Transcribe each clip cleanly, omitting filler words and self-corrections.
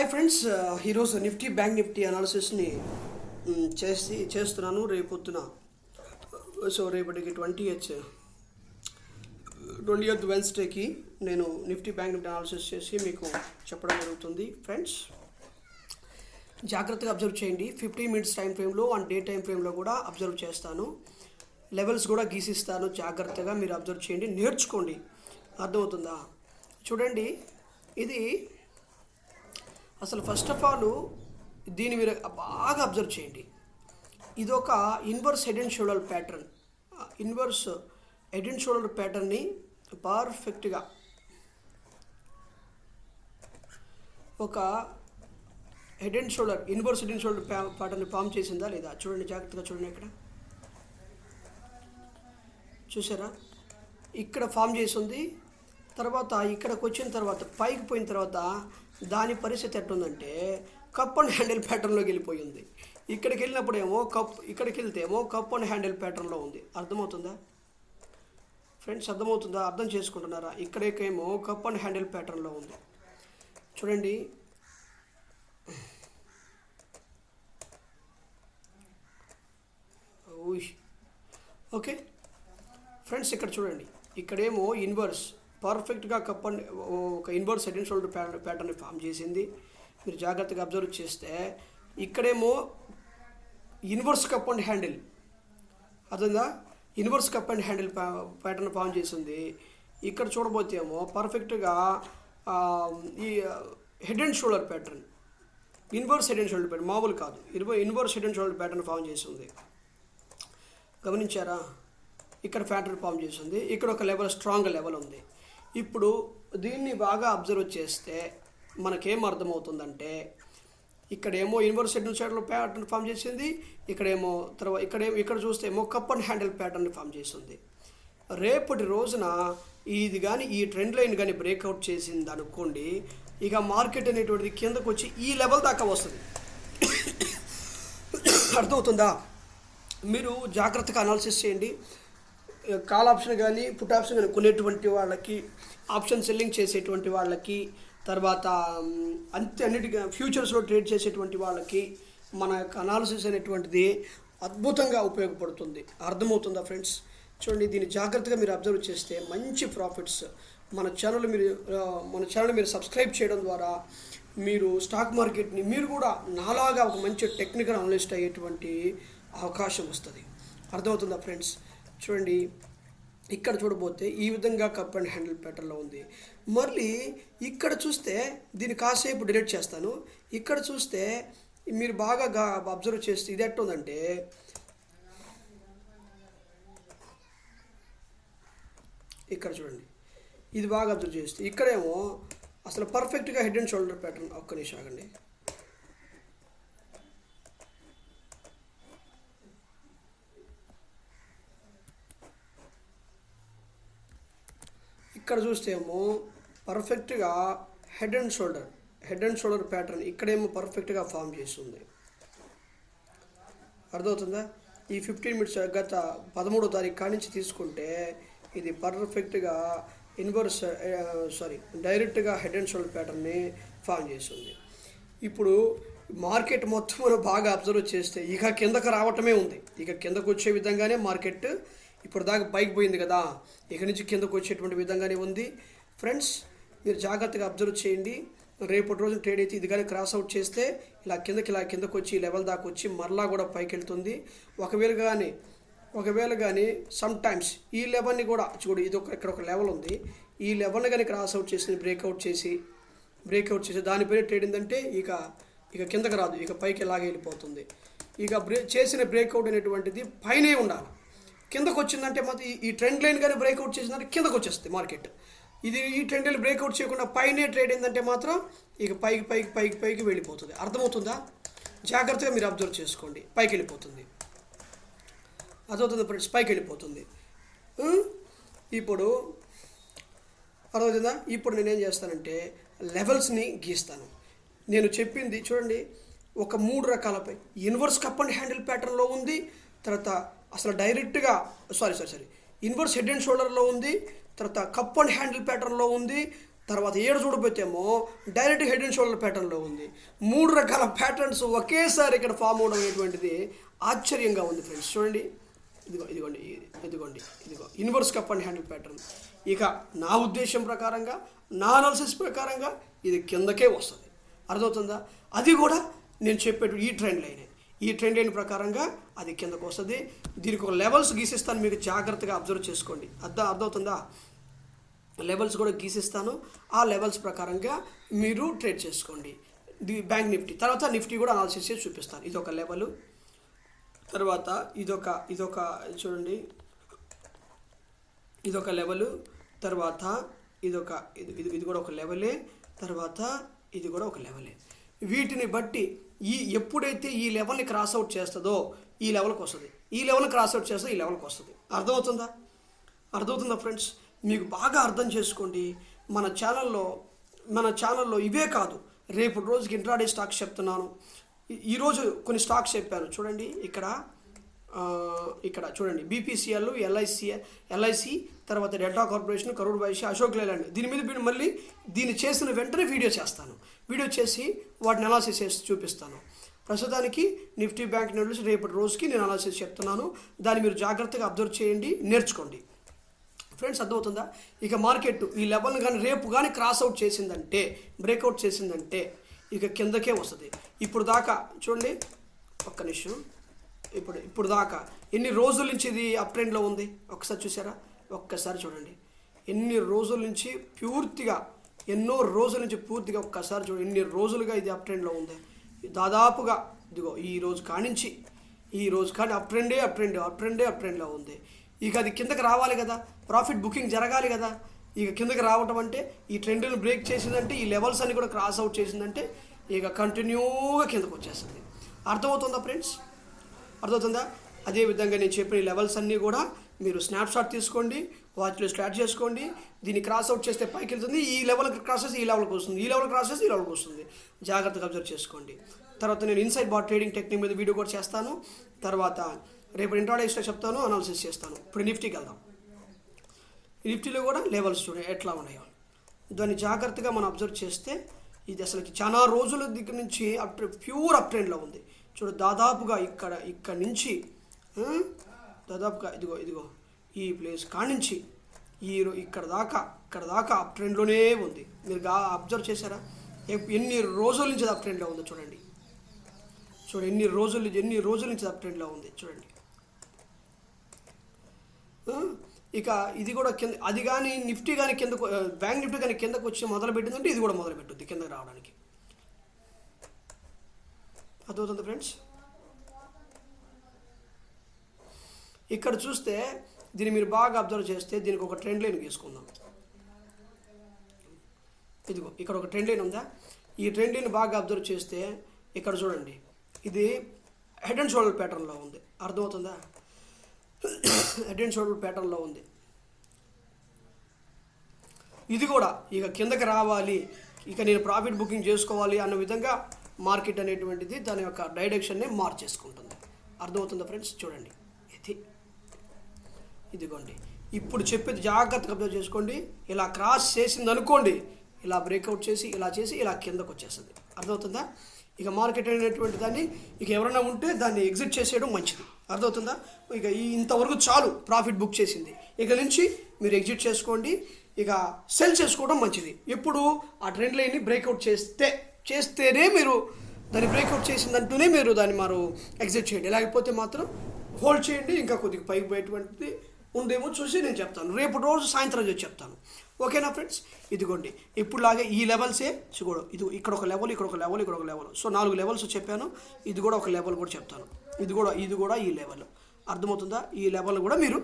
Hi friends, ఈరోజు Nifty bank Nifty అనాలిసిస్ని చేస్తున్నాను రేపొద్దున. సో రేపటికి 20th వెన్స్డేకి నేను నిఫ్టీ బ్యాంక్ నిఫ్టీ అనాలిసిస్ చేసి మీకు చెప్పడం జరుగుతుంది. ఫ్రెండ్స్ జాగ్రత్తగా అబ్జర్వ్ చేయండి. 15 minutes టైం ఫ్రేమ్లో అండ్ డే టైం ఫ్రేమ్లో కూడా అబ్జర్వ్ చేస్తాను. లెవెల్స్ కూడా గీసిస్తాను. జాగ్రత్తగా మీరు అబ్జర్వ్ చేయండి, నేర్చుకోండి. అర్థమవుతుందా? చూడండి, ఇది అసలు ఫస్ట్ ఆఫ్ ఆల్ దీన్ని మీరు బాగా అబ్జర్వ్ చేయండి. ఇది ఒక inverse head and shoulder pattern. Inverse head and shoulder ప్యాటర్న్ని పర్ఫెక్ట్గా ఒక head and shoulder inverse head and shoulder ప్యాటర్న్ని ఫామ్ చేసిందా లేదా చూడండి, జాగ్రత్తగా చూడండి. ఇక్కడ చూసారా, ఇక్కడ ఫామ్ చేసింది. తర్వాత ఇక్కడికి వచ్చిన తర్వాత పైకి పోయిన తర్వాత దాని పరిస్థితి ఎట్టుందంటే కప్ అండ్ హ్యాండిల్ ప్యాటర్న్లోకి వెళ్ళిపోయింది. ఇక్కడికి వెళ్ళినప్పుడేమో ఇక్కడికి వెళ్తేమో కప్ అండ్ హ్యాండిల్ ప్యాటర్న్లో ఉంది. అర్థమవుతుందా ఫ్రెండ్స్? అర్థమవుతుందా? అర్థం చేసుకుంటున్నారా? ఇక్కడికేమో కప్ అండ్ హ్యాండిల్ ప్యాటర్న్లో ఉంది. చూడండి, ఓకే ఫ్రెండ్స్, ఇక్కడ చూడండి, ఇక్కడేమో ఇన్వర్స్ పర్ఫెక్ట్గా కప్ అండ్ ఒక inverse head and shoulder pattern form చేసింది. మీరు జాగ్రత్తగా అబ్జర్వ్ చేస్తే ఇక్కడేమో ఇన్వర్స్ కప్ అండ్ హ్యాండిల్, అర్థందా? Inverse cup and handle pattern form చేసింది. ఇక్కడ చూడబోతే ఏమో పర్ఫెక్ట్గా ఈ head and shoulder pattern, inverse head and shoulder pattern, మామూలు కాదు, inverse head and shoulder pattern form చేసింది. గమనించారా? ఇక్కడ ప్యాటర్న్ ఫామ్ చేసింది. ఇక్కడ ఒక లెవెల్, స్ట్రాంగ్ లెవెల్ ఉంది. ఇప్పుడు దీన్ని బాగా అబ్జర్వ్ చేస్తే మనకేం అర్థమవుతుందంటే ఇక్కడేమో inverse head and shoulder pattern form చేసింది. ఇక్కడేమో తర్వాత ఇక్కడ చూస్తే ఏమో cup and handle pattern form చేసింది. రేపటి రోజున ఇది కానీ ఈ ట్రెండ్ లైన్ కానీ బ్రేక్అవుట్ చేసింది అనుకోండి, ఇక మార్కెట్ అనేటువంటిది కిందకు వచ్చి ఈ లెవెల్ దాకా వస్తుంది. అర్థమవుతుందా? మీరు జాగ్రత్తగా అనాలిసిస్ చేయండి. కాల్ ఆప్షన్ కానీ పుట్ ఆప్షన్ కానీ కొనేటువంటి వాళ్ళకి, ఆప్షన్ సెల్లింగ్ చేసేటువంటి వాళ్ళకి, తర్వాత అన్నిటిగా ఫ్యూచర్స్లో ట్రేడ్ చేసేటువంటి వాళ్ళకి మన యొక్క అనాలిసిస్ అనేటువంటిది అద్భుతంగా ఉపయోగపడుతుంది. అర్థమవుతుందా ఫ్రెండ్స్? చూడండి, దీన్ని జాగ్రత్తగా మీరు అబ్జర్వ్ చేస్తే మంచి ప్రాఫిట్స్. మన ఛానల్ మీరు సబ్స్క్రైబ్ చేయడం ద్వారా మీరు స్టాక్ మార్కెట్ని మీరు కూడా నాలాగా ఒక మంచి టెక్నికల్ అనలిస్ట్ అయ్యేటువంటి అవకాశం వస్తుంది. అర్థమవుతుందా ఫ్రెండ్స్? చూడండి, ఇక్కడ చూడబోతే ఈ విధంగా కప్ అండ్ హ్యాండిల్ ప్యాటర్న్లో ఉంది. మళ్ళీ ఇక్కడ చూస్తే దీన్ని కాసేపు డిలీట్ చేస్తాను. ఇక్కడ చూస్తే మీరు బాగా అబ్జర్వ్ చేస్తే ఇది ఎట్టుందంటే ఇక్కడ చూడండి, ఇది బాగా అబ్జర్వ్ చేస్తే ఇక్కడేమో అసలు పర్ఫెక్ట్గా హెడ్ అండ్ షోల్డర్ ప్యాటర్న్. ఒక్క నిమిషం ఆగండి. ఇక్కడ చూస్తే ఏమో పర్ఫెక్ట్గా హెడ్ అండ్ షోల్డర్ ప్యాటర్న్ ఇక్కడేమో పర్ఫెక్ట్గా ఫామ్ చేస్తుంది. అర్థమవుతుందా? ఈ 15 minutes గత 13వ తారీఖు కాడి నుంచి తీసుకుంటే ఇది పర్ఫెక్ట్గా డైరెక్ట్గా హెడ్ అండ్ షోల్డర్ ప్యాటర్న్ని ఫామ్ చేస్తుంది. ఇప్పుడు మార్కెట్ మొత్తం మనం బాగా అబ్జర్వ్ చేస్తే ఇక కిందకు రావటమే ఉంది. ఇక కిందకు వచ్చే విధంగానే మార్కెట్ ఇప్పుడు దాకా పైకి పోయింది కదా, ఇక నుంచి కిందకు వచ్చేటువంటి విధంగానే ఉంది. ఫ్రెండ్స్, మీరు జాగ్రత్తగా అబ్జర్వ్ చేయండి. రేపటి రోజు ట్రేడ్ అయితే ఇది కానీ క్రాస్ అవుట్ చేస్తే ఇలా కిందకు వచ్చి ఈ లెవెల్ దాకా వచ్చి మరలా కూడా పైకి వెళ్తుంది. ఒకవేళ కానీ సమ్ టైమ్స్ ఈ లెవెల్ని కూడా చూడు, ఇది ఇక్కడ ఒక లెవెల్ ఉంది. ఈ లెవెల్ని కానీ క్రాస్ అవుట్ చేసి బ్రేక్అవుట్ చేసి దానిపైన ట్రేడ్ ఏంటంటే ఇక కిందకు రాదు, ఇక పైకి ఎలాగే వెళ్ళిపోతుంది. ఇక చేసిన బ్రేక్అవుట్ అనేటువంటిది పైనే ఉండాలి. కిందకు వచ్చిందంటే మాత్రం ఈ ట్రెండ్ లైన్ కానీ బ్రేక్అవుట్ చేసిందంటే కిందకు వచ్చేస్తుంది మార్కెట్. ఈ ట్రెండ్ లైన్ బ్రేక్అవుట్ చేయకుండా పైనే ట్రేడ్ ఏంటంటే మాత్రం ఇక పైకి వెళ్ళిపోతుంది. అర్థమవుతుందా? జాగ్రత్తగా మీరు అబ్జర్వ్ చేసుకోండి. పైకి వెళ్ళిపోతుంది. అర్థమవుతుంది ఫ్రెండ్స్? పైకి వెళ్ళిపోతుంది. ఇప్పుడు అర్థమవుతుందా? ఇప్పుడు నేనేం చేస్తానంటే లెవెల్స్ని గీస్తాను. నేను చెప్పింది చూడండి, ఒక 3 రకాలపై ఇన్వర్స్ కప్ అండ్ హ్యాండిల్ ప్యాటర్న్లో ఉంది. తర్వాత అసలు డైరెక్ట్గా ఇన్వర్స్ హెడ్ అండ్ షోల్డర్లో ఉంది. తర్వాత కప్ అండ్ హ్యాండిల్ ప్యాటర్న్లో ఉంది. తర్వాత 7 చూడబోతేమో డైరెక్ట్ హెడ్ అండ్ షోల్డర్ ప్యాటర్న్లో ఉంది. 3 రకాల ప్యాటర్న్స్ ఒకేసారి ఇక్కడ ఫామ్ అవడం అనేటువంటిది ఆశ్చర్యంగా ఉంది ఫ్రెండ్స్. చూడండి, ఇదిగో inverse cup and handle pattern. ఇక నా ఉద్దేశం ప్రకారంగా, నా అనాలిసిస్ ప్రకారంగా ఇది కిందకే వస్తుంది. అర్థమవుతుందా? అది కూడా నేను చెప్పేటు ఈ ట్రెండ్ లైన్ ప్రకారంగా అది కిందకు వస్తుంది. దీనికి ఒక లెవెల్స్ గీసిస్తాను, మీకు జాగ్రత్తగా అబ్జర్వ్ చేసుకోండి. అర్థమవుతుందా? లెవెల్స్ కూడా గీసిస్తాను, ఆ లెవెల్స్ ప్రకారంగా మీరు ట్రేడ్ చేసుకోండి. బ్యాంక్ నిఫ్టీ తర్వాత నిఫ్టీ కూడా అనాలిసిస్ చేసి చూపిస్తాను. ఇదొక లెవెల్, తర్వాత ఇదొక చూడండి, ఇదొక లెవెల్, తర్వాత ఇది కూడా ఒక లెవెలే, తర్వాత ఇది కూడా ఒక లెవెలే. వీటిని బట్టి ఎప్పుడైతే ఈ లెవెల్ని క్రాస్ అవుట్ చేస్తుందో ఈ లెవెల్కి వస్తుంది, ఈ లెవెల్ని క్రాస్ అవుట్ చేస్తే ఈ లెవెల్కి వస్తుంది. అర్థమవుతుందా ఫ్రెండ్స్? మీకు బాగా అర్థం చేసుకోండి. మన ఛానల్లో ఇవే కాదు, రేపు రోజుకి ఇంట్రాడే స్టాక్స్ చెప్తున్నాను. ఈరోజు కొన్ని స్టాక్స్ చెప్పాను. చూడండి, ఇక్కడ చూడండి, బీపీసీఎల్, ఎల్ఐసి, తర్వాత Delta Corporation, Karur Vysya, Ashok Leyland. దీని మీద మళ్ళీ దీన్ని చేసిన వెంటనే వీడియో చేస్తాను. వీడియో చేసి వాటిని అనాలిసిస్ చేసి చూపిస్తాను. ప్రస్తుతానికి నిఫ్టీ బ్యాంక్ నిఫ్టీ రేపటి రోజుకి నేను అనాలిసిస్ చెప్తున్నాను. దాన్ని మీరు జాగ్రత్తగా అబ్జర్వ్ చేయండి, నేర్చుకోండి ఫ్రెండ్స్. అర్థమవుతుందా? ఇక మార్కెట్ ఈ లెవెల్ని కానీ రేపు కానీ క్రాస్ అవుట్ చేసిందంటే, బ్రేక్అవుట్ చేసిందంటే ఇక కిందకే వస్తుంది. ఇప్పుడు దాకా చూడండి, ఒక్క నిమిషం, ఇప్పుడు దాకా ఎన్ని రోజుల నుంచి ఇది అప్ ట్రెండ్లో ఉంది ఒకసారి చూసారా? ఒక్కసారి చూడండి, ఎన్ని రోజుల నుంచి పూర్తిగా, ఎన్నో రోజుల నుంచి పూర్తిగా ఒక్కసారి చూడండి, ఎన్ని రోజులుగా ఇది అప్ ట్రెండ్లో ఉంది. దాదాపుగా ఇదిగో ఈ రోజు కానీ అప్ ట్రెండ్లో ఉంది. ఇక అది కిందకి రావాలి కదా, ప్రాఫిట్ బుకింగ్ జరగాలి కదా. ఇక కిందకి రావటం అంటే ఈ ట్రెండ్ని బ్రేక్ చేసిందంటే, ఈ లెవెల్స్ అన్ని కూడా క్రాస్ అవుట్ చేసిందంటే ఇక కంటిన్యూగా కిందకు వచ్చేస్తుంది. అర్థమవుతుందా ఫ్రెండ్స్? అర్థమవుతుందా? అదేవిధంగా నేను చెప్పిన ఈ లెవెల్స్ అన్నీ కూడా మీరు స్నాప్షాట్ తీసుకోండి, వాచ్లో స్టార్ట్ చేసుకోండి. దీన్ని క్రాస్ అవుట్ చేస్తే పైకి వెళ్తుంది, ఈ లెవెల్కి క్రాస్ చేసి ఈ లెవెల్కి వస్తుంది, ఈ లెవెల్ క్రాస్ చేసి ఈ లెవెల్కి వస్తుంది. జాగ్రత్తగా అబ్జర్వ్ చేసుకోండి. తర్వాత నేను ఇన్సైడ్ బాట్ ట్రేడింగ్ టెక్నిక్ మీద వీడియో కూడా చేస్తాను. తర్వాత రేపు ఇంట్రాడే స్టాక్ చెప్తాను, అనాలిసిస్ చేస్తాను. ఇప్పుడు నిఫ్టీకి వెళ్దాం. నిఫ్టీలో కూడా లెవెల్స్ చూడండి ఎట్లా ఉన్నాయో. దాన్ని జాగ్రత్తగా మనం అబ్జర్వ్ చేస్తే ఇది అసలుకి చాలా రోజుల దగ్గర నుంచి ప్యూర్ అప్ ట్రెండ్లో ఉంది. చూడు, దాదాపుగా ఇక్కడ నుంచి దాదాపుగా ఇదిగో ఈ ప్లేస్ కానించి ఇక్కడ దాకా అప్ ట్రెండ్లోనే ఉంది. మీరు అబ్జర్వ్ చేశారా? ఎన్ని రోజుల నుంచి అప్ ట్రెండ్లో ఉందో చూడండి. ఎన్ని రోజుల నుంచి అప్ ట్రెండ్లో ఉంది చూడండి. ఇక ఇది కూడా కింద, అది కానీ నిఫ్టీ కానీ కిందకు, బ్యాంక్ నిఫ్టీ కానీ కిందకు వచ్చి మొదలు పెట్టిందంటే ఇది కూడా మొదలు పెట్టుద్ది కిందకి రావడానికి. అర్థమవుతుంది ఫ్రెండ్స్? ఇక్కడ చూస్తే దీన్ని మీరు బాగా అబ్జర్వ్ చేస్తే దీనికి ఒక ట్రెండ్ లైన్ గీసుకుందాం. ఇదిగో ఇక్కడ ఒక ట్రెండ్ లైన్ ఉందా? ఈ ట్రెండ్ లైన్ బాగా అబ్జర్వ్ చేస్తే ఇక్కడ చూడండి, ఇది హెడ్ అండ్ షోల్డర్ ప్యాటర్న్లో ఉంది. అర్థమవుతుందా? హెడ్ అండ్ షోల్డర్ ప్యాటర్న్లో ఉంది. ఇది కూడా ఇక కిందకి రావాలి, ఇక నేను ప్రాఫిట్ బుకింగ్ చేసుకోవాలి అన్న విధంగా మార్కెట్ అనేటువంటిది దాని యొక్క డైరెక్షన్ని మార్చేసుకుంటుంది. అర్థమవుతుందా ఫ్రెండ్స్? చూడండి, ఇదిగోండి, ఇప్పుడు చెప్పేది జాగ్రత్తగా అబ్జర్వ్ చేసుకోండి. ఇలా క్రాస్ చేసింది అనుకోండి, ఇలా బ్రేక్అవుట్ చేసి ఇలా కిందకు వచ్చేస్తుంది. అర్థమవుతుందా? ఇక మార్కెట్ అనేటువంటి దాన్ని ఇక ఎవరైనా ఉంటే దాన్ని ఎగ్జిట్ చేసేయడం మంచిది. అర్థమవుతుందా? ఇక ఇంతవరకు చాలు, ప్రాఫిట్ బుక్ చేసింది, ఇక నుంచి మీరు ఎగ్జిట్ చేసుకోండి, ఇక సెల్ చేసుకోవడం మంచిది. ఎప్పుడు ఆ ట్రెండ్ లైన్ని బ్రేక్అవుట్ చేస్తేనే మీరు దాన్ని బ్రేక్అవుట్ చేసిందంటూనే మీరు దాన్ని ఎగ్జిట్ చేయండి. లేకపోతే మాత్రం హోల్డ్ చేయండి, ఇంకా కొద్దిగా పైకి పోయేటువంటిది ఉందేమో చూసి నేను చెప్తాను. రేపు రోజు సాయంత్రం చేసి చెప్తాను. ఓకేనా ఫ్రెండ్స్? ఇదిగోండి, ఇప్పుడులాగే ఈ లెవెల్సే చూడు, ఇది ఇక్కడ ఒక లెవెల్, ఇక్కడ ఒక లెవెల్, ఇక్కడ ఒక లెవెల్. సో 4 లెవెల్స్ చెప్పాను. ఇది కూడా ఒక లెవెల్ కూడా చెప్తాను. ఇది కూడా ఈ లెవెల్. అర్థమవుతుందా? ఈ లెవెల్ కూడా మీరు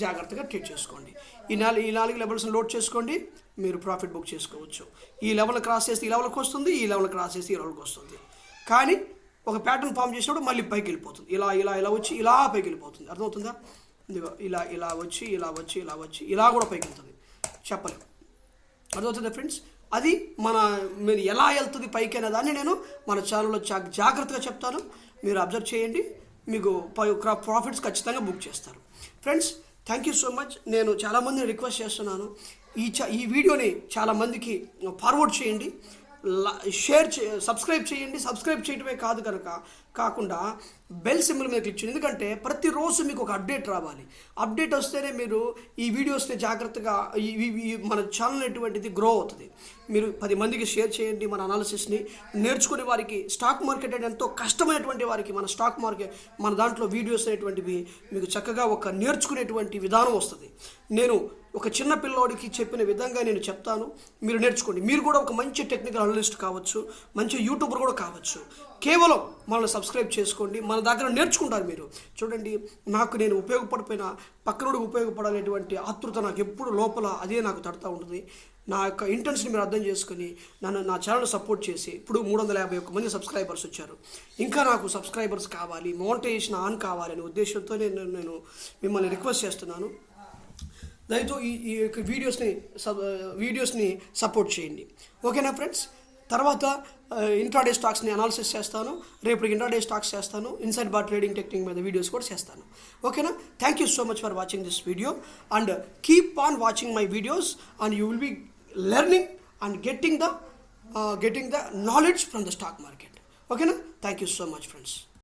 జాగ్రత్తగా ట్రీట్ చేసుకోండి. ఈ 4 లెవెల్స్ని లోడ్ చేసుకోండి, మీరు ప్రాఫిట్ బుక్ చేసుకోవచ్చు. ఈ లెవెల్ క్రాస్ చేస్తే ఈ లెవెల్కి వస్తుంది, ఈ లెవెల్ క్రాస్ చేస్తే ఈ లెవెల్కి వస్తుంది. కానీ ఒక ప్యాటర్న్ ఫామ్ చేసినప్పుడు మళ్ళీ పైకి వెళ్ళిపోతుంది, ఇలా వచ్చి ఇలా పైకి వెళ్ళిపోతుంది. అర్థమవుతుందా? ఇదిగో ఇలా వచ్చి ఇలా కూడా పైకి వెళ్తుంది, చెప్పలేము. అర్థమవుతుందా ఫ్రెండ్స్? అది మీరు ఎలా వెళ్తుంది పైకి అనే దాన్ని నేను మన ఛానల్లో జాగ్రత్తగా చెప్తాను. మీరు అబ్జర్వ్ చేయండి, మీకు ప్రాఫిట్స్ ఖచ్చితంగా బుక్ చేస్తారు. Friends, thank you so much. నేను చాలామందిని రిక్వెస్ట్ చేస్తున్నాను, ఈ వీడియోని చాలామందికి ఫార్వర్డ్ చేయండి, సబ్స్క్రైబ్ చేయండి. సబ్స్క్రైబ్ చేయడమే కాకుండా బెల్ సింబల్ మీద క్లిక్ చేయండి. ఎందుకంటే ప్రతిరోజు మీకు ఒక అప్డేట్ రావాలి. అప్డేట్ వస్తేనే మీరు ఈ వీడియోస్ని జాగ్రత్తగా మన ఛానల్ అటువంటిది గ్రో అవుతుంది. మీరు 10 మందికి షేర్ చేయండి. మన అనాలిసిస్ని నేర్చుకునే వారికి, స్టాక్ మార్కెట్ అంటే ఎంతో కష్టమైనటువంటి వారికి మన స్టాక్ మార్కెట్ మన దాంట్లో వీడియోస్ అనేటువంటివి మీకు చక్కగా ఒక నేర్చుకునేటువంటి విధానం వస్తుంది. నేను ఒక చిన్న పిల్లోడికి చెప్పిన విధంగా నేను చెప్తాను, మీరు నేర్చుకోండి. మీరు కూడా ఒక మంచి టెక్నికల్ అనలిస్ట్ కావచ్చు, మంచి యూట్యూబర్ కూడా కావచ్చు. కేవలం మనల్ని సబ్స్క్రైబ్ చేసుకోండి, మన దగ్గర నేర్చుకుంటారు మీరు. చూడండి, నాకు నేను ఉపయోగపడిపోయిన పక్కనోడికి ఉపయోగపడాలనేటువంటి ఆతృత నాకు ఎప్పుడు లోపల అదే నాకు తడుతూ ఉంటుంది. నా యొక్క ఇంటెన్స్ని మీరు అర్థం చేసుకుని నా ఛానల్ సపోర్ట్ చేసి ఇప్పుడు 351 మంది సబ్స్క్రైబర్స్ వచ్చారు. ఇంకా నాకు సబ్స్క్రైబర్స్ కావాలి, మోనిటైజేషన్ ఆన్ కావాలనే ఉద్దేశంతో నేను మిమ్మల్ని రిక్వెస్ట్ చేస్తున్నాను. దయతో ఈ యొక్క వీడియోస్ని సపోర్ట్ చేయండి. ఓకేనా ఫ్రెండ్స్? తర్వాత ఇంట్రాడే స్టాక్స్ని అనాలిసిస్ చేస్తాను. రేపు ఇంట్రాడే స్టాక్స్ చేస్తాను. ఇన్సైడ్ బార్ ట్రేడింగ్ టెక్నిక్ మీద వీడియోస్ కూడా చేస్తాను. ఓకేనా? Thank you so much for watching this video and keep on watching my videos and you will be learning and getting the knowledge from the stock market. ఓకేనా? Thank you so much friends.